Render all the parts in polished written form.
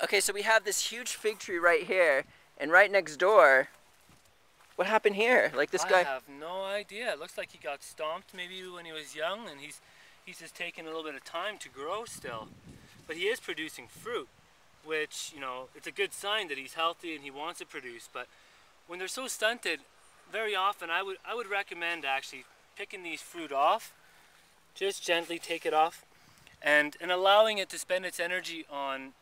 Okay, so we have this huge fig tree right here, and right next door, what happened here? Like this guy. I have no idea. It looks like he got stomped maybe when he was young, and he's just taking a little bit of time to grow still. But he is producing fruit, which, you know, it's a good sign that he's healthy and he wants to produce. But when they're so stunted, very often I would recommend actually picking these fruit off. Just gently take it off and allowing it to spend its energy on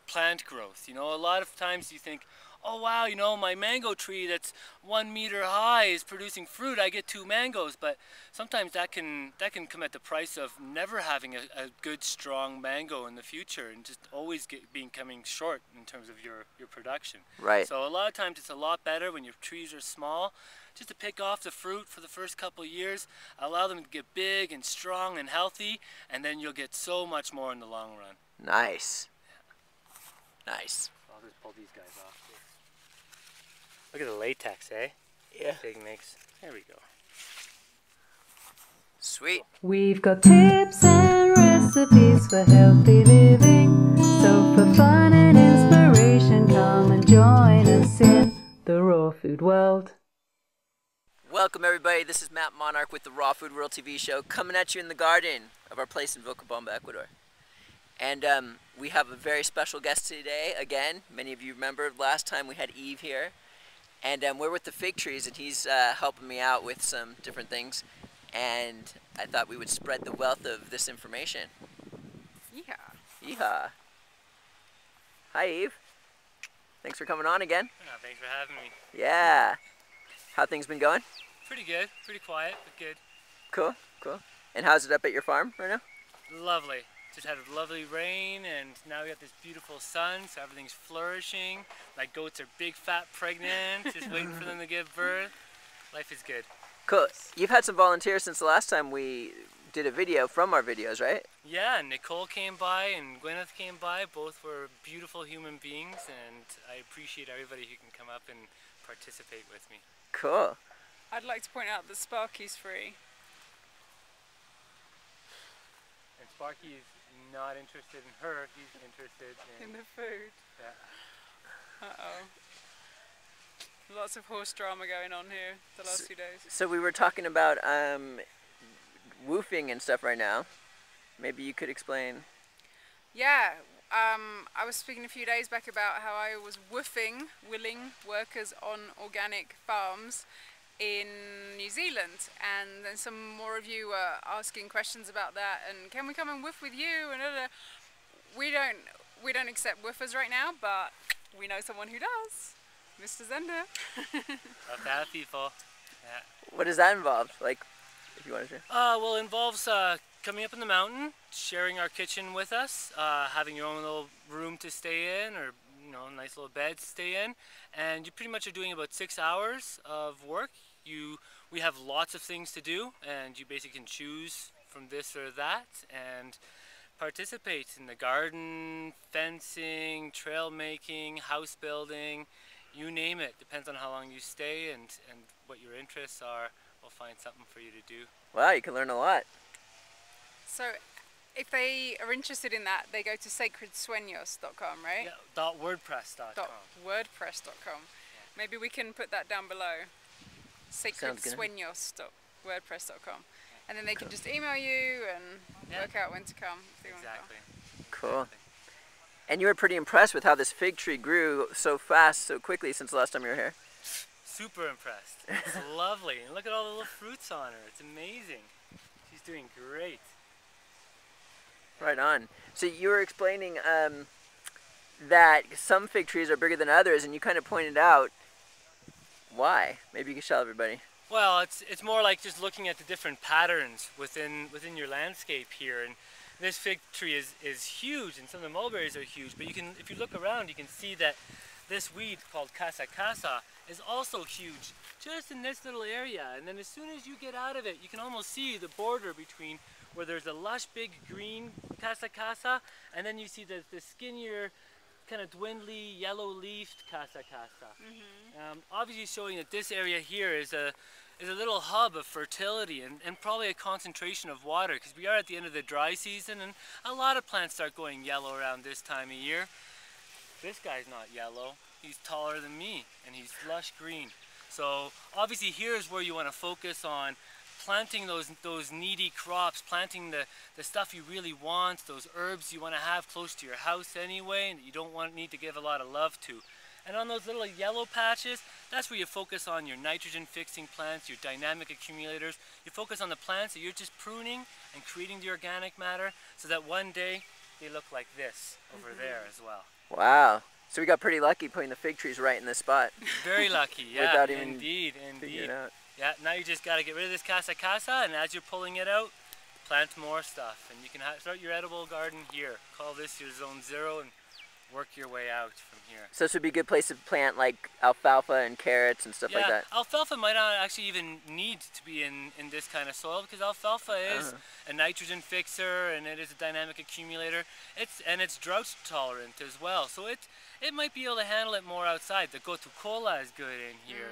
plant growth. You know, a lot of times you think, oh wow, you know, my mango tree that's 1 meter high is producing fruit, I get 2 mangoes. But sometimes that can come at the price of never having a good strong mango in the future, and just always coming short in terms of your production. Right. So a lot of times it's a lot better when your trees are small, just to pick off the fruit for the first couple of years, allow them to get big and strong and healthy, and then you'll get so much more in the long run. Nice. Nice. I'll just pull these guys off too. Look at the latex, eh? Yeah. Big mix. There we go. Sweet. We've got tips and recipes for healthy living. So for fun and inspiration, come and join us in the raw food world. Welcome everybody, this is Matt Monarch with the Raw Food World TV show, coming at you in the garden of our place in Vilcabamba, Ecuador. And we have a very special guest today, again. Many of you remember last time we had Eve here. And we're with the fig trees, and he's helping me out with some different things. And I thought we would spread the wealth of this information. Yeehaw. Yeehaw. Hi Eve. Thanks for coming on again. Yeah, thanks for having me. Yeah. How things been going? Pretty good. Pretty quiet, but good. Cool, cool. And how's it up at your farm right now? Lovely. Just had a lovely rain, and now we got this beautiful sun, so everything's flourishing. My goats are big, fat, pregnant, just waiting for them to give birth. Life is good. Cool. You've had some volunteers since the last time we did a video from our videos, right? Yeah, Nicole came by and Gwyneth came by. Both were beautiful human beings, and I appreciate everybody who can come up and participate with me. Cool. I'd like to point out that Sparky's free. And Sparky's not interested in her, he's interested In the food. Yeah. Uh-oh. Lots of horse drama going on here the last 2 days. So we were talking about woofing and stuff right now. Maybe you could explain. Yeah, I was speaking a few days back about how I was willing workers on organic farms in New Zealand, and then some more of you were asking questions about that, and can we come and woof with you, and we don't accept woofers right now, but we know someone who does. Mr. Zender. Love to have people. Yeah. What does that involve? Like, if you want to share. Well, it involves coming up in the mountain, sharing our kitchen with us, having your own little room to stay in, or you know, nice little bed to stay in, and you pretty much are doing about 6 hours of work. We have lots of things to do, and you basically can choose from this or that, and participate in the garden, fencing, trail making, house building. You name it. Depends on how long you stay and what your interests are. We'll find something for you to do. Wow, you can learn a lot. So, if they are interested in that, they go to sacredsueños.com, right? Yeah, .wordpress.com. .wordpress.com. Yeah. Maybe we can put that down below. Sacredsueños.wordpress.com. And then they can just email you and work out when to come. If they Exactly. want to Cool. Exactly. And you were pretty impressed with how this fig tree grew so fast, so quickly since the last time you were here. Super impressed. It's lovely. And look at all the little fruits on her. It's amazing. She's doing great. Right on. So you were explaining that some fig trees are bigger than others, and you kind of pointed out why. Maybe you could tell everybody. Well, it's more like just looking at the different patterns within your landscape here. And this fig tree is huge, and some of the mulberries are huge. But if you look around, you can see that this weed called casa casa is also huge, just in this little area. And then as soon as you get out of it, you can almost see the border between where there's a lush big green casa casa, and then you see the skinnier, kind of dwindly, yellow-leafed casa casa. Obviously showing that this area here is a little hub of fertility and probably a concentration of water, because we are at the end of the dry season, and a lot of plants start going yellow around this time of year. This guy's not yellow. He's taller than me, and he's lush green. So obviously here's where you want to focus on planting those needy crops, planting the stuff you really want, those herbs you want to have close to your house anyway, and you don't need to give a lot of love to. And on those little yellow patches, that's where you focus on your nitrogen fixing plants, your dynamic accumulators. You focus on the plants that you're just pruning and creating the organic matter so that one day they look like this over there as well. Wow. So we got pretty lucky putting the fig trees right in this spot. Very lucky, yeah. Without even indeed. figuring it out. Yeah, now you just got to get rid of this casa casa, and as you're pulling it out, plant more stuff. And you can start your edible garden here. Call this your zone 0 and work your way out from here. So this would be a good place to plant like alfalfa and carrots and stuff like that? Alfalfa might not actually even need to be in this kind of soil, because alfalfa is a nitrogen fixer and it is a dynamic accumulator. It's drought tolerant as well, so it might be able to handle it more outside. The gotukola is good in here.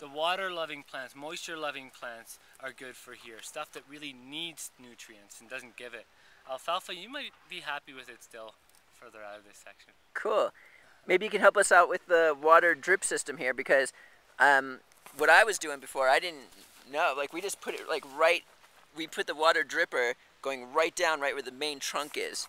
The water loving plants, moisture loving plants are good for here. Stuff that really needs nutrients and doesn't give it. Alfalfa, you might be happy with it still further out of this section. Cool. Maybe you can help us out with the water drip system here, because what I was doing before, I didn't know. Like we just put it like we put the water dripper going right down right where the main trunk is.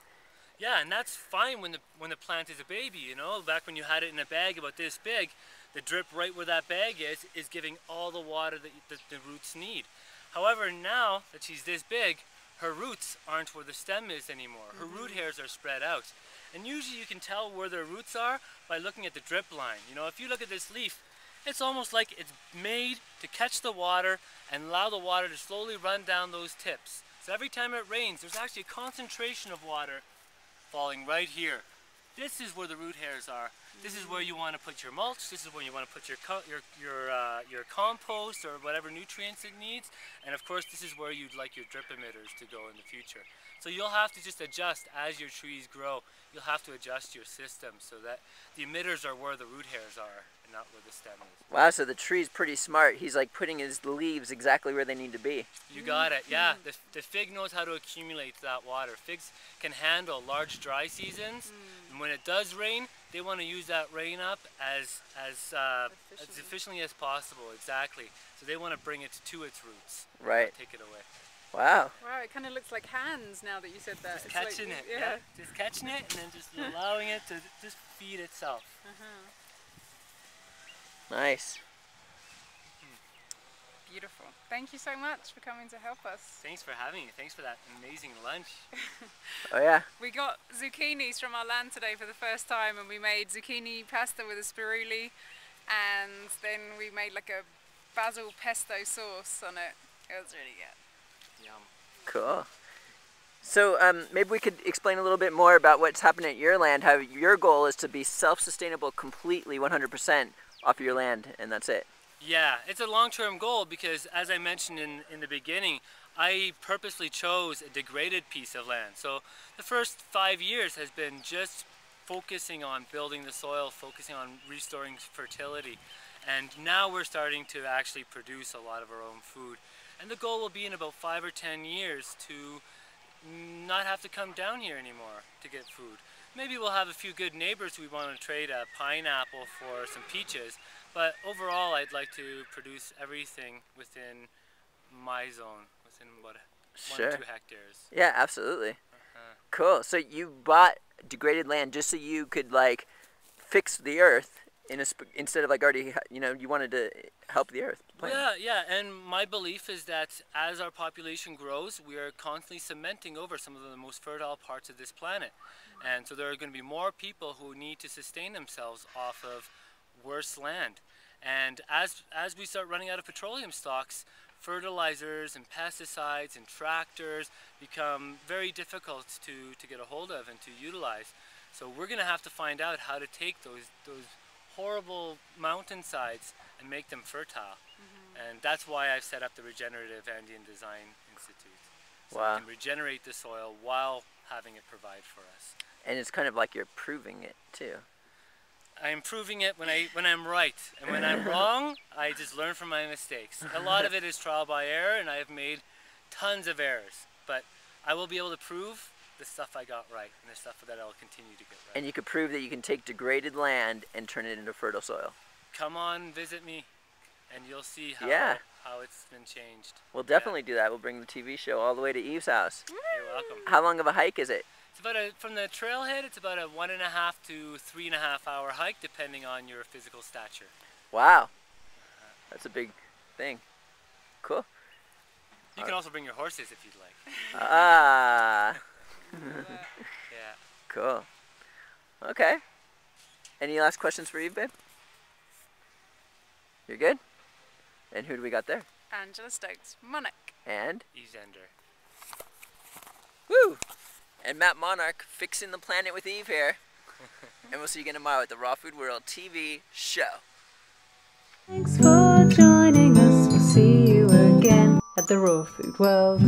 Yeah, and that's fine when the plant is a baby, you know. Back when you had it in a bag about this big, the drip right where that bag is giving all the water that the roots need. However, now that she's this big, her roots aren't where the stem is anymore. Her root hairs are spread out. And usually you can tell where their roots are by looking at the drip line. You know, if you look at this leaf, it's almost like it's made to catch the water and allow the water to slowly run down those tips. So every time it rains, there's actually a concentration of water falling right here. This is where the root hairs are. This is where you want to put your mulch. This is where you want to put your compost or whatever nutrients it needs. And of course, this is where you'd like your drip emitters to go in the future. So you'll have to just adjust as your trees grow. You'll have to adjust your system so that the emitters are where the root hairs are and not where the stem is. Wow, so the tree's pretty smart. He's like putting his leaves exactly where they need to be. You got it, yeah. The fig knows how to accumulate that water. Figs can handle large dry seasons, and when it does rain, they want to use that rain up as efficiently as possible, exactly. So they want to bring it to its roots. Right. Take it away. Wow. Wow, it kind of looks like hands now that you said that. Just catching it, yeah. Just catching it and then just allowing it to just feed itself. Nice. Beautiful. Thank you so much for coming to help us. Thanks for having me. Thanks for that amazing lunch. Oh yeah. We got zucchinis from our land today for the first time, and we made zucchini pasta with a spiruli, and then we made like a basil pesto sauce on it. It was really good. Yum. Cool. So maybe we could explain a little bit more about what's happening at your land, how your goal is to be self-sustainable completely 100% off your land, and that's it. Yeah, it's a long-term goal because, as I mentioned in the beginning, I purposely chose a degraded piece of land. So the first 5 years has been just focusing on building the soil, focusing on restoring fertility. And now we're starting to actually produce a lot of our own food. And the goal will be in about 5 or 10 years to not have to come down here anymore to get food. Maybe we'll have a few good neighbors who want to trade a pineapple for some peaches, but overall I'd like to produce everything within my zone, within about 1 or 2 hectares. Yeah, absolutely. Cool. So you bought degraded land just so you could like fix the earth instead of like already, you know, you wanted to help the earth. Yeah, and my belief is that as our population grows, we are constantly cementing over some of the most fertile parts of this planet. And so there are going to be more people who need to sustain themselves off of worse land. And as we start running out of petroleum stocks, fertilizers and pesticides and tractors become very difficult to get a hold of and to utilize. So we're going to have to find out how to take those horrible mountainsides and make them fertile. And that's why I've set up the Regenerative Andean Design Institute. So we can regenerate the soil while having it provide for us. And it's kind of like you're proving it too. I'm proving it when I'm right, and when I'm wrong, I just learn from my mistakes. A lot of it is trial by error, and I have made tons of errors. But I will be able to prove the stuff I got right and the stuff that I'll continue to get right. And you could prove that you can take degraded land and turn it into fertile soil. Come on, visit me, and you'll see how it's been changed. We'll definitely do that. We'll bring the TV show all the way to Eve's house. You're welcome. How long of a hike is it? It's about from the trailhead, it's about a 1.5 to 3.5 hour hike, depending on your physical stature. Wow. That's a big thing. Cool. You can also bring your horses if you'd like. Ah. Yeah. Cool. Okay. Any last questions for Eve, babe? You're good? And who do we got there? Angela Stokes, Monarch. And? Evander. Woo! And Matt Monarch fixing the planet with Eve here. And we'll see you again tomorrow at the Raw Food World TV show. Thanks for joining us. We'll see you again at the Raw Food World.